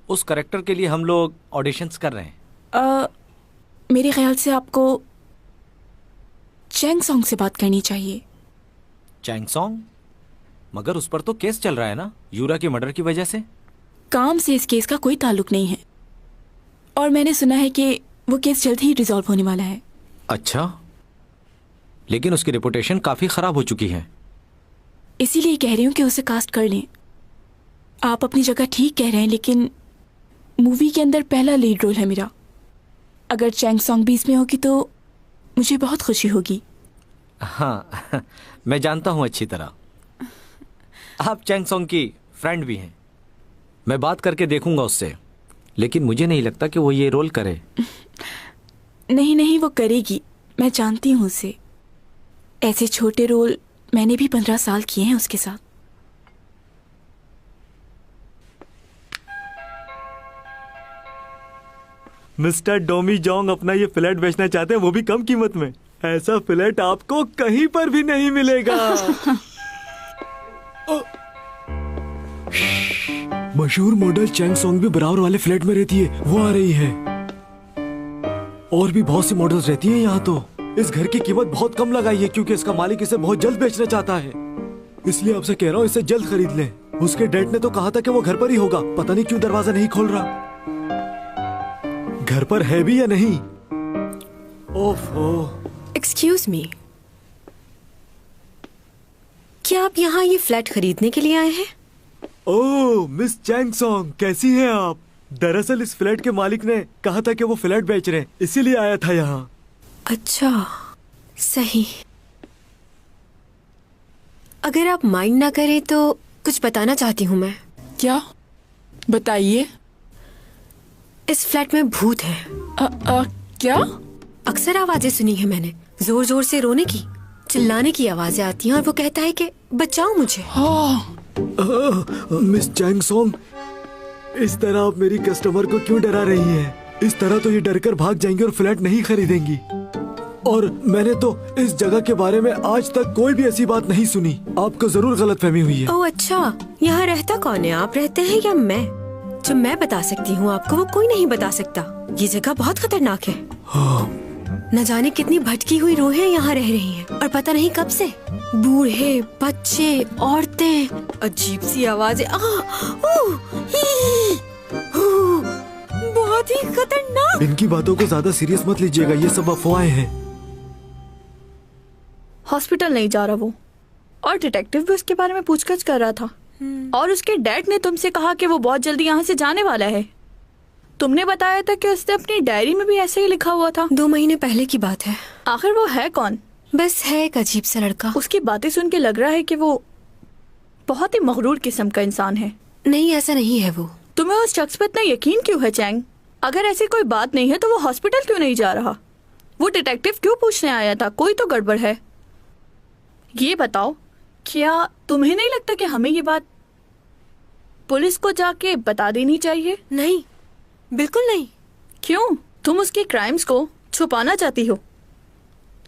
उस कैरेक्टर के लिए हम लोग ऑडिशंस कर रहे हैं। मेरे ख्याल से आपको चैंग सॉन्ग से बात करनी चाहिए। चैंग सॉन्ग? मगर उस पर तो केस चल रहा है ना, यूरा के मर्डर की वजह से। काम से इस केस का कोई ताल्लुक नहीं है, और मैंने सुना है कि वो केस जल्द ही रिजॉल्व होने वाला है। अच्छा, लेकिन उसकी रेपुटेशन काफी खराब हो चुकी है। इसीलिए कह रही हूँ कि उसे कास्ट कर लें। आप अपनी जगह ठीक कह रहे हैं, लेकिन मूवी के अंदर पहला लीड रोल है मेरा। अगर चैंग सॉन्ग भी इसमें होगी तो मुझे बहुत खुशी होगी। हाँ, मैं जानता हूँ अच्छी तरह। आप चैंग सॉन्ग की फ्रेंड भी हैं। मैं बात करके देखूंगा उससे, लेकिन मुझे नहीं लगता कि वो ये रोल करे। नहीं नहीं, वो करेगी, मैं जानती हूँ उसे। ऐसे छोटे रोल मैंने भी 15 साल किए हैं उसके साथ। मिस्टर डोमी जोंग अपना ये फ्लैट बेचना चाहते हैं, वो भी कम कीमत में। ऐसा फ्लैट आपको कहीं पर भी नहीं मिलेगा। मशहूर मॉडल चैंग सॉन्ग भी बराबर वाले फ्लैट में रहती है, वो आ रही है। और भी बहुत सी मॉडल्स रहती हैं यहाँ तो। इस घर की कीमत बहुत कम लगाई है क्योंकि इसका मालिक इसे बहुत जल्द बेचना चाहता है। इसलिए आपसे कह रहा हूँ इसे जल्द खरीद लें। उसके डैड ने तो कहा था कि वो घर पर ही होगा, पता नहीं क्यों दरवाजा नहीं खोल रहा। घर पर है भी या नहीं? ओफो। एक्सक्यूज मी, क्या आप यहाँ ये फ्लैट खरीदने के लिए आए हैं? ओह मिस चैंग सॉन्ग, कैसी हैं आप? दरअसल इस फ्लैट के मालिक ने कहा था कि वो फ्लैट बेच रहे हैं, इसीलिए आया था यहाँ। अच्छा, सही। अगर आप माइंड ना करें तो कुछ बताना चाहती हूँ मैं। क्या? बताइए। इस फ्लैट में भूत है। क्या? अक्सर आवाजें सुनी है मैंने, जोर जोर से रोने की, चिल्लाने की आवाजें आती हैं और वो कहता है कि बचाओ मुझे। मिस चैंग सॉन्ग, इस तरह आप मेरी कस्टमर को क्यों डरा रही हैं? इस तरह तो ये डरकर भाग जाएंगी और फ्लैट नहीं खरीदेंगी। और मैंने तो इस जगह के बारे में आज तक कोई भी ऐसी बात नहीं सुनी। आपको जरूर गलतफहमी हुई है। ओह अच्छा, यहाँ रहता कौन है? आप रहते हैं या मैं? जो मैं बता सकती हूँ आपको वो कोई नहीं बता सकता। ये जगह बहुत खतरनाक है। न जाने कितनी भटकी हुई रूहें यहाँ रह रही हैं और पता नहीं कब से। बूढ़े, बच्चे, औरतें, अजीब सी आवाजें। बहुत ही खतरनाक। इनकी बातों को ज्यादा सीरियस मत लीजिएगा, ये सब अफवाहें हैं। हॉस्पिटल नहीं जा रहा वो, और डिटेक्टिव भी उसके बारे में पूछताछ कर रहा था। और उसके डैड ने तुमसे कहा कि वो बहुत जल्दी यहाँ से जाने वाला है। तुमने बताया था कि उसने अपनी डायरी में भी ऐसे ही लिखा हुआ था। 2 महीने पहले की बात है। आखिर वो है कौन? बस है एक अजीब सा लड़का। उसकी बातें सुन के लग रहा है कि वो बहुत ही मगरूर किस्म का इंसान है। नहीं, ऐसा नहीं है वो। तुम्हें उस शख्स पर इतना यकीन क्यों है चैंग? अगर ऐसी कोई बात नहीं है तो वो हॉस्पिटल क्यों नहीं जा रहा? वो डिटेक्टिव क्यों पूछने आया था? कोई तो गड़बड़ है। ये बताओ, क्या तुम्हें नहीं लगता कि हमें ये बात पुलिस को जाके बता देनी चाहिए? नहीं, बिल्कुल नहीं। क्यों? तुम उसके क्राइम्स को छुपाना चाहती हो,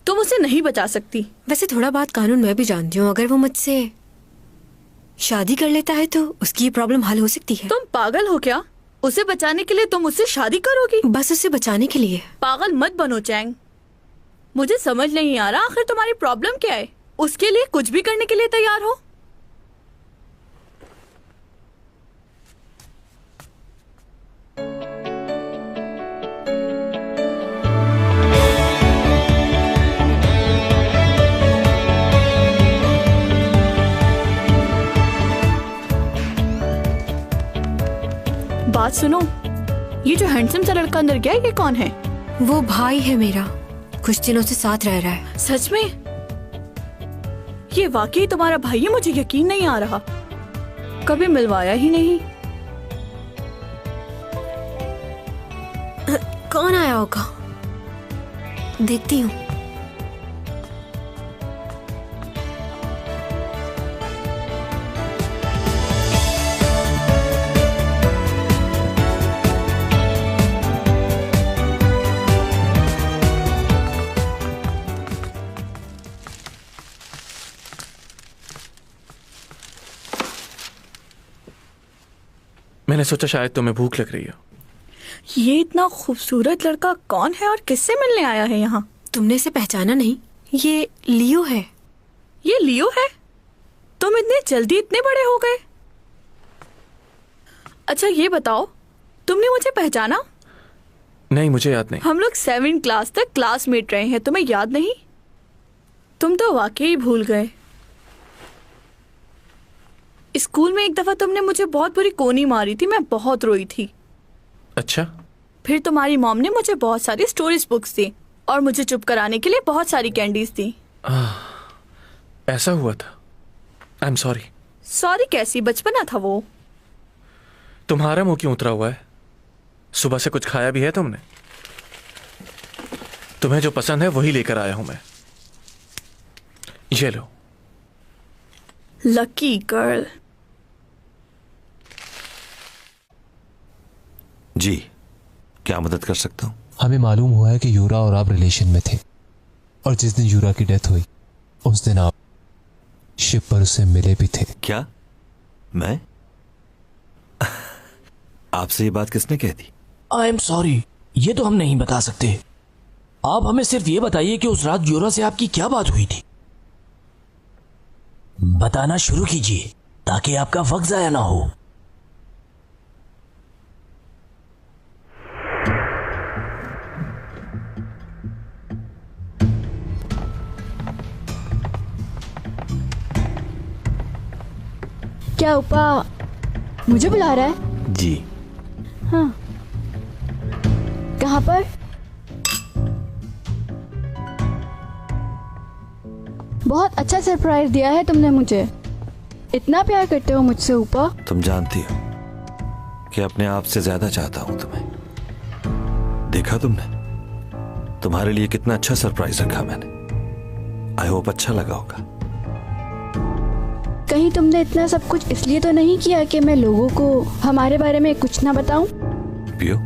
तुम उसे नहीं बचा सकती। वैसे थोड़ा बात कानून मैं भी जानती हूँ, अगर वो मुझसे शादी कर लेता है तो उसकी ये प्रॉब्लम हल हो सकती है। तुम पागल हो क्या? उसे बचाने के लिए तुम उससे शादी करोगी? बस उसे बचाने के लिए। पागल मत बनो चैंग, मुझे समझ नहीं आ रहा आखिर तुम्हारी प्रॉब्लम क्या है। उसके लिए कुछ भी करने के लिए तैयार हो? बात सुनो, ये जो हैंडसम सा लड़का अंदर गया, ये कौन है? वो भाई है मेरा, कुछ दिनों से साथ रह रहा है। सच में? ये वाकई तुम्हारा भाई है? मुझे यकीन नहीं आ रहा, कभी मिलवाया ही नहीं। कौन आया होगा, देखती हूँ। मैंने सोचा शायद तुम्हें भूख लग रही हो। ये इतना खूबसूरत लड़का कौन है और किससे मिलने आया है यहाँ? तुमने इसे पहचाना नहीं? ये लियो है। ये लियो है? तुम इतने जल्दी इतने बड़े हो गए? अच्छा ये बताओ, तुमने मुझे पहचाना? नहीं, मुझे याद नहीं। हम लोग 7th क्लास तक क्लासमेट रहे हैं, तुम्हें याद नहीं? तुम तो वाकई भूल गए। स्कूल में एक दफा तुमने मुझे बहुत बुरी कोनी मारी थी, मैं बहुत रोई थी। अच्छा? फिर तुम्हारी मॉम ने मुझे बहुत सारी स्टोरीज बुक्स दी और मुझे चुप कराने के लिए बहुत सारी कैंडीज दी। ऐसा हुआ था? I am sorry. सॉरी कैसी, बचपना था वो। तुम्हारा मुंह क्यों उतरा हुआ है? सुबह से कुछ खाया भी है तुमने? तुम्हें जो पसंद है वही लेकर आया हूं मैं। ये लो। Lucky girl. जी, क्या मदद कर सकता हूँ? हमें मालूम हुआ है कि यूरा और आप रिलेशन में थे, और जिस दिन यूरा की डेथ हुई उस दिन आप शिप पर उससे मिले भी थे। क्या? मैं? आपसे ये बात किसने कह दी? आई एम सॉरी, ये तो हम नहीं बता सकते। आप हमें सिर्फ ये बताइए कि उस रात यूरा से आपकी क्या बात हुई थी। बताना शुरू कीजिए ताकि आपका वक्त जाया ना हो। क्या उपा मुझे बुला रहा है? जी। हाँ, कहाँ पर? बहुत अच्छा सरप्राइज दिया है तुमने मुझे। इतना प्यार करते हो मुझसे उपा? तुम जानती हो कि अपने आप से ज्यादा चाहता हूं तुम्हें। देखा तुमने, तुम्हारे लिए कितना अच्छा सरप्राइज रखा मैंने। आई होप अच्छा लगा होगा। कहीं तुमने इतना सब कुछ इसलिए तो नहीं किया कि मैं लोगों को हमारे बारे में कुछ ना बताऊं? पियो।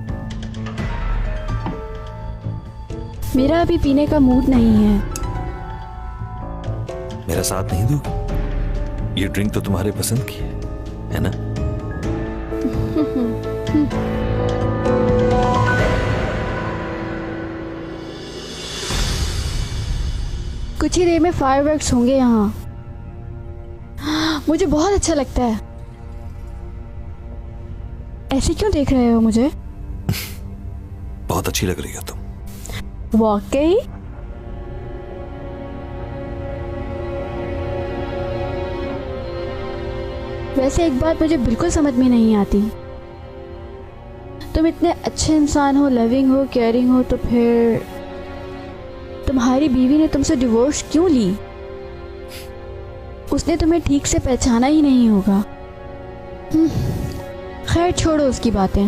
मेरा अभी पीने का मूड नहीं है। मेरा साथ नहीं दोगे? ये ड्रिंक तो तुम्हारे पसंद की है ना? कुछ ही देर में फायरवर्क्स होंगे यहाँ। मुझे बहुत अच्छा लगता है। ऐसे क्यों देख रहे हो मुझे? बहुत अच्छी लग रही हो तुम। वाकई? वैसे एक बात मुझे बिल्कुल समझ में नहीं आती। तुम इतने अच्छे इंसान हो, लविंग हो, केयरिंग हो, तो फिर तुम्हारी बीवी ने तुमसे डिवोर्स क्यों ली? उसने तुम्हें ठीक से पहचाना ही नहीं होगा। खैर छोड़ो उसकी बातें।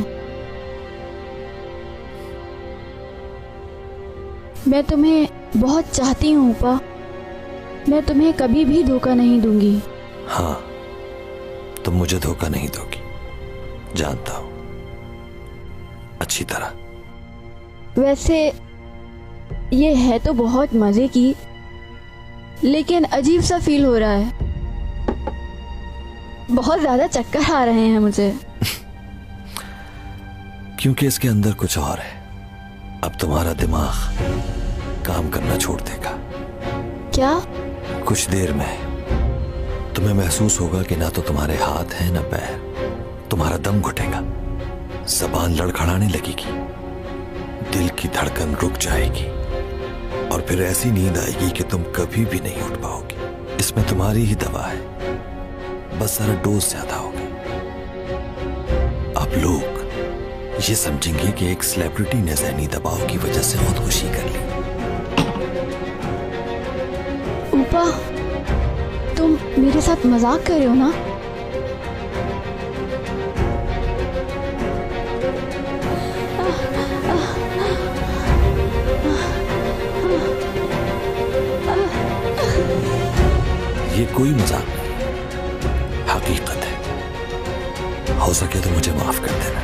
मैं तुम्हें बहुत चाहती हूँ उपा, मैं तुम्हें कभी भी धोखा नहीं दूंगी। हाँ, तुम मुझे धोखा नहीं दोगी, जानता हूं अच्छी तरह। वैसे ये है तो बहुत मजे की, लेकिन अजीब सा फील हो रहा है। बहुत ज्यादा चक्कर आ रहे हैं मुझे। क्योंकि इसके अंदर कुछ और है। अब तुम्हारा दिमाग काम करना छोड़ देगा। क्या? कुछ देर में तुम्हें महसूस होगा कि ना तो तुम्हारे हाथ हैं ना पैर। तुम्हारा दम घुटेगा, जबान लड़खड़ाने लगेगी, दिल की धड़कन रुक जाएगी और फिर ऐसी नींद आएगी कि तुम कभी भी नहीं उठ पाओगे। इसमें तुम्हारी ही दवा है, बस जरा डोज ज्यादा होगा। अब लोग ये समझेंगे कि एक सेलिब्रिटी ने ज़हनी दबाव की वजह से खुदकुशी कर ली। ऊपा, तुम मेरे साथ मजाक कर रहे हो ना? ये कोई मजाक नहीं, हकीकत है। हो सके तो मुझे माफ कर देना।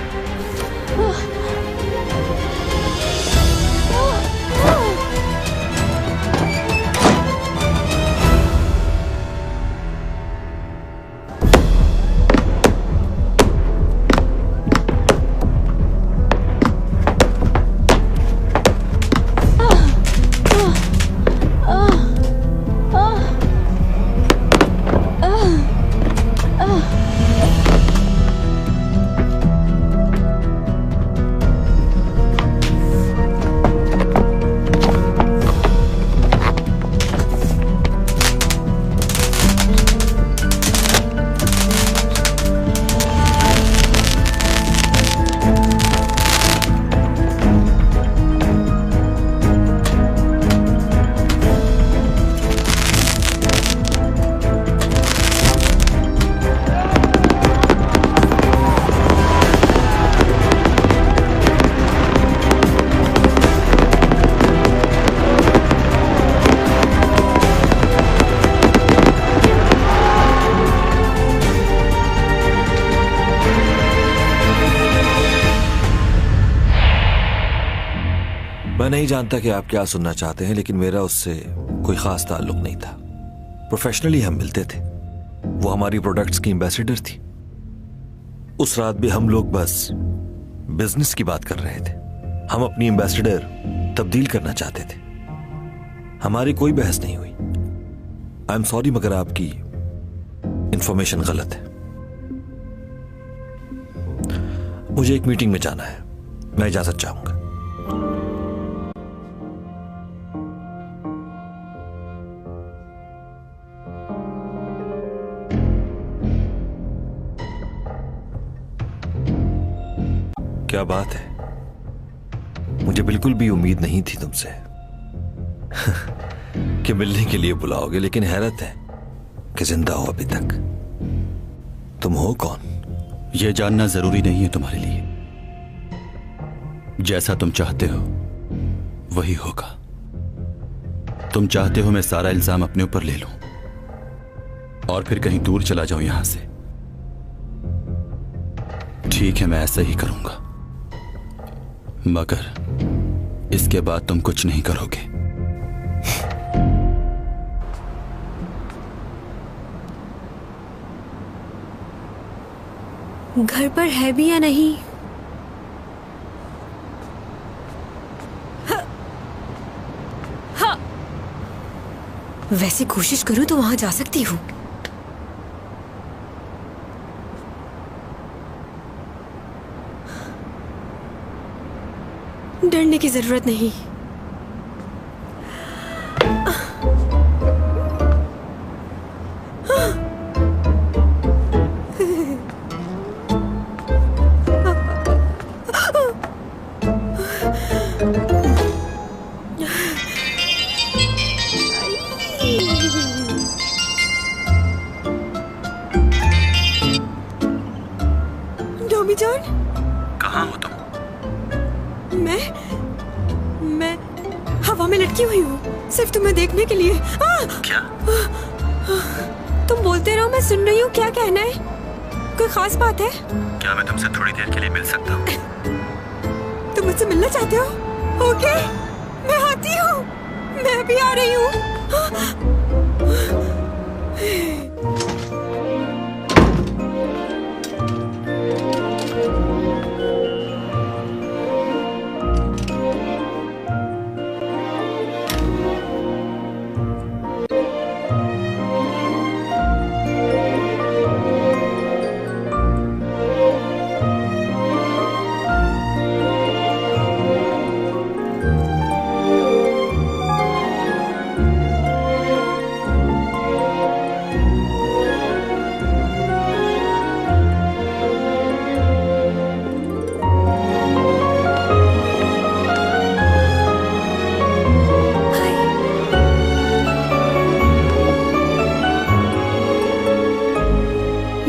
मैं नहीं जानता कि आप क्या सुनना चाहते हैं, लेकिन मेरा उससे कोई खास ताल्लुक नहीं था। प्रोफेशनली हम मिलते थे, वो हमारी प्रोडक्ट्स की एम्बेसडर थी। उस रात भी हम लोग बस बिजनेस की बात कर रहे थे। हम अपनी एम्बेसडर तब्दील करना चाहते थे। हमारी कोई बहस नहीं हुई। आई एम सॉरी, मगर आपकी इंफॉर्मेशन गलत है। मुझे एक मीटिंग में जाना है, मैं इजाजत चाहूंगा। क्या बात है, मुझे बिल्कुल भी उम्मीद नहीं थी तुमसे कि मिलने के लिए बुलाओगे, लेकिन हैरत है कि जिंदा हो अभी तक। तुम हो कौन? यह जानना जरूरी नहीं है तुम्हारे लिए। जैसा तुम चाहते हो वही होगा। तुम चाहते हो मैं सारा इल्जाम अपने ऊपर ले लूं और फिर कहीं दूर चला जाऊं यहां से। ठीक है, मैं ऐसा ही करूंगा, मगर इसके बाद तुम कुछ नहीं करोगे। घर पर है भी या नहीं? हाँ। वैसे कोशिश करूं तो वहां जा सकती हूँ। डरने की जरूरत नहीं। डॉमी जान, कहाँ हो तुम? मैं हवा में लटकी हुई हूँ। सिर्फ तुम्हें देखने के लिए। क्या? तुम बोलते रहो, मैं सुन रही हूँ। क्या कहना है? कोई खास बात है? क्या मैं तुमसे थोड़ी देर के लिए मिल सकता हूँ? तुम मुझसे मिलना चाहते हो? ओके, मैं आती हूँ। मैं भी आ रही हूँ।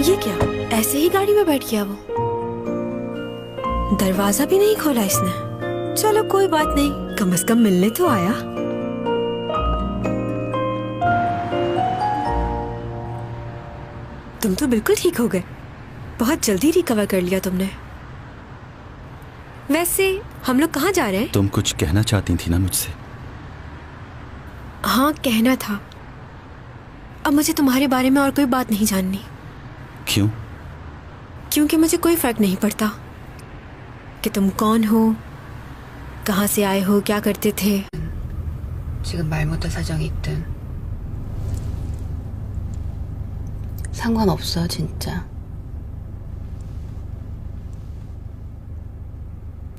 ये क्या, ऐसे ही गाड़ी में बैठ गया वो? दरवाजा भी नहीं खोला इसने। चलो कोई बात नहीं, कम से कम मिलने तो आया। तुम तो बिल्कुल ठीक हो गए। बहुत जल्दी रिकवर कर लिया तुमने। वैसे हम लोग कहाँ जा रहे हैं? तुम कुछ कहना चाहती थी ना मुझसे? हाँ, कहना था। अब मुझे तुम्हारे बारे में और कोई बात नहीं जाननी। क्यों? क्योंकि मुझे कोई फर्क नहीं पड़ता कि तुम कौन हो, कहाँ से आए हो, क्या करते थे। 지금 말 못할 사정이 있든 상관없어 진짜.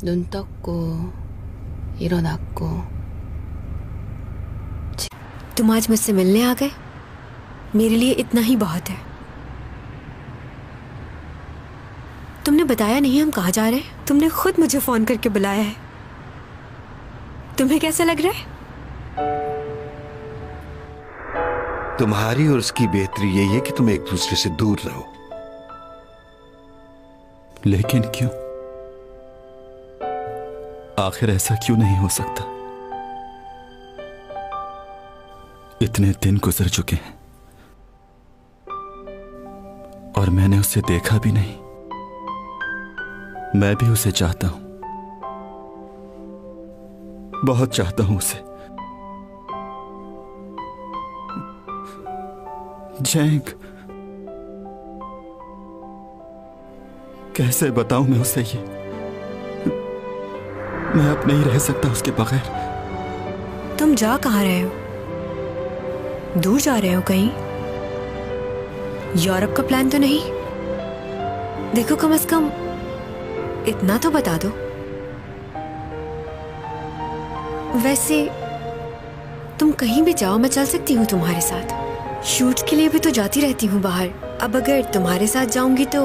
눈 떴고 일어났고. तुम आज मुझसे मिलने आ गए, मेरे लिए इतना ही बहुत है। तुमने बताया नहीं हम कहाँ जा रहे हैं। तुमने खुद मुझे फोन करके बुलाया है। तुम्हें कैसा लग रहा है? तुम्हारी और उसकी बेहतरी यही है कि तुम एक दूसरे से दूर रहो। लेकिन क्यों? आखिर ऐसा क्यों नहीं हो सकता? इतने दिन गुजर चुके हैं और मैंने उसे देखा भी नहीं। मैं भी उसे चाहता हूं, बहुत चाहता हूं उसे। जैंग, कैसे बताऊं मैं उसे ये? मैं अब नहीं रह सकता उसके बगैर। तुम जा कहाँ रहे हो? दूर जा रहे हो कहीं? यूरोप का प्लान तो नहीं? देखो, कम से कम इतना तो बता दो। वैसे तुम कहीं भी जाओ, मैं चल सकती हूँ तुम्हारे साथ। शूट के लिए भी तो जाती रहती हूँ बाहर। अब अगर तुम्हारे साथ जाऊंगी तो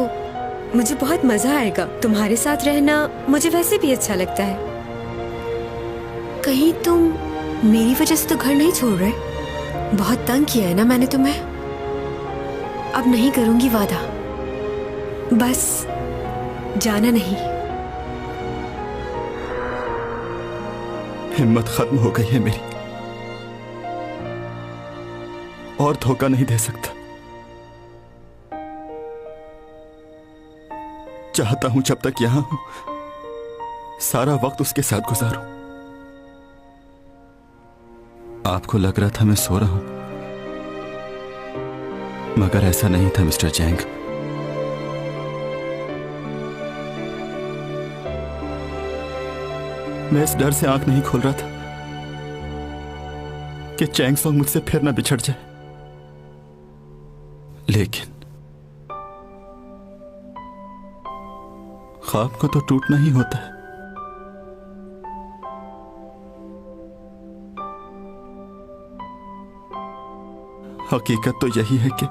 मुझे बहुत मजा आएगा। तुम्हारे साथ रहना मुझे वैसे भी अच्छा लगता है। कहीं तुम मेरी वजह से तो घर नहीं छोड़ रहे? बहुत तंग किया है ना मैंने तुम्हें। अब नहीं करूंगी वादा, बस जाना नहीं। हिम्मत खत्म हो गई है मेरी, और धोखा नहीं दे सकता। चाहता हूं जब तक यहां हूं सारा वक्त उसके साथ गुजारूं। आपको लग रहा था मैं सो रहा हूं, मगर ऐसा नहीं था मिस्टर जैंग। मैं इस डर से आंख नहीं खोल रहा था कि चैंग सॉन्ग मुझसे फिर ना बिछड़ जाए। लेकिन ख्वाब को तो टूटना ही होता है। हकीकत तो यही है कि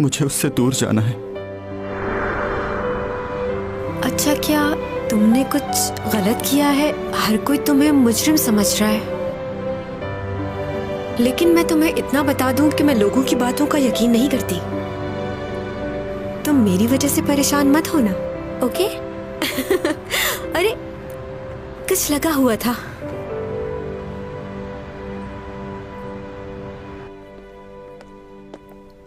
मुझे उससे दूर जाना है। अच्छा, क्या तुमने कुछ गलत किया है? हर कोई तुम्हें मुजरिम समझ रहा है, लेकिन मैं तुम्हें इतना बता दूं कि मैं लोगों की बातों का यकीन नहीं करती। तुम मेरी वजह से परेशान मत होना, ओके? अरे कुछ लगा हुआ था।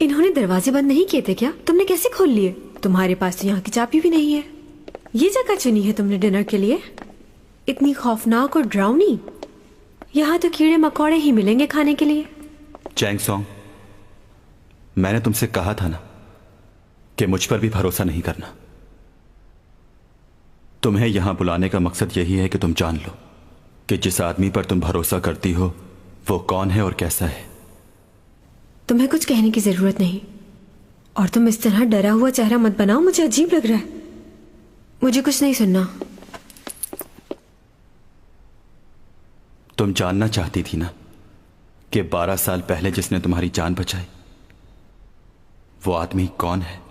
इन्होंने दरवाजे बंद नहीं किए थे क्या? तुमने कैसे खोल लिए? तुम्हारे पास तो यहाँ की चाबी भी नहीं है। ये जगह चुनी है तुमने डिनर के लिए? इतनी खौफनाक और ड्राउनी। यहाँ तो कीड़े मकोड़े ही मिलेंगे खाने के लिए। चैंग सॉन्ग, मैंने तुमसे कहा था ना कि मुझ पर भी भरोसा नहीं करना। तुम्हें यहां बुलाने का मकसद यही है कि तुम जान लो कि जिस आदमी पर तुम भरोसा करती हो वो कौन है और कैसा है। तुम्हें कुछ कहने की जरूरत नहीं, और तुम इस तरह डरा हुआ चेहरा मत बनाओ, मुझे अजीब लग रहा है। मुझे कुछ नहीं सुनना। तुम जानना चाहती थी ना कि 12 साल पहले जिसने तुम्हारी जान बचाई वो आदमी कौन है?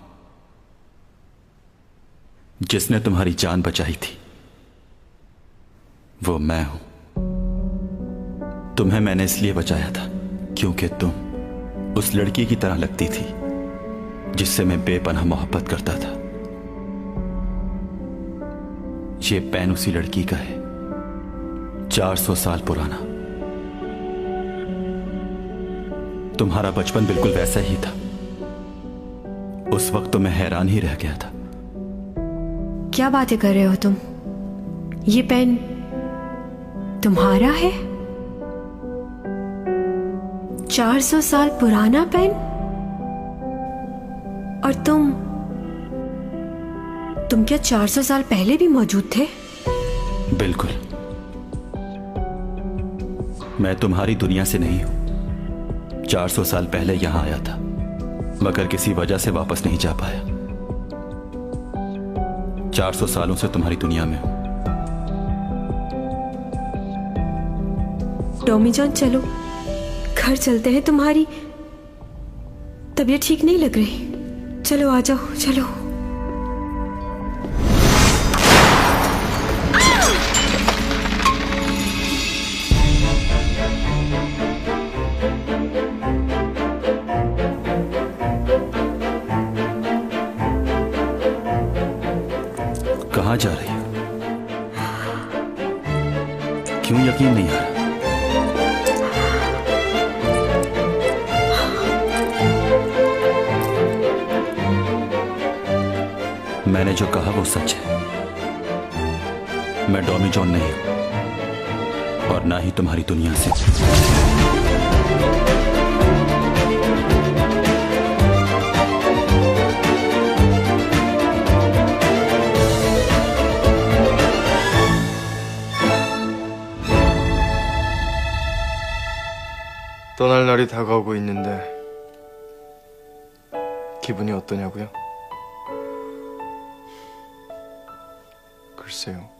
जिसने तुम्हारी जान बचाई थी वो मैं हूं। तुम्हें मैंने इसलिए बचाया था क्योंकि तुम उस लड़की की तरह लगती थी जिससे मैं बेपनाह मोहब्बत करता था। ये पेन उसी लड़की का है, 400 साल पुराना। तुम्हारा बचपन बिल्कुल वैसा ही था। उस वक्त तो मैं हैरान ही रह गया था। क्या बातें कर रहे हो तुम? ये पेन तुम्हारा है? 400 साल पुराना पेन? और तुम क्या 400 साल पहले भी मौजूद थे? बिल्कुल। मैं तुम्हारी दुनिया से नहीं हूं। 400 साल पहले यहां आया था मगर किसी वजह से वापस नहीं जा पाया। 400 सालों से तुम्हारी दुनिया में हूं। टॉमी जॉन चलो घर चलते हैं। तुम्हारी तबीयत ठीक नहीं लग रही। चलो आ जाओ, चलो। कहां जा रही हो? क्यों यकीन नहीं आ रहा? मैंने जो कहा वो सच है। मैं डॉमी जॉन नहीं हूं और ना ही तुम्हारी दुनिया से। 떠날 날이 다가오고 있는데 기분이 어떠냐고요? 글쎄요.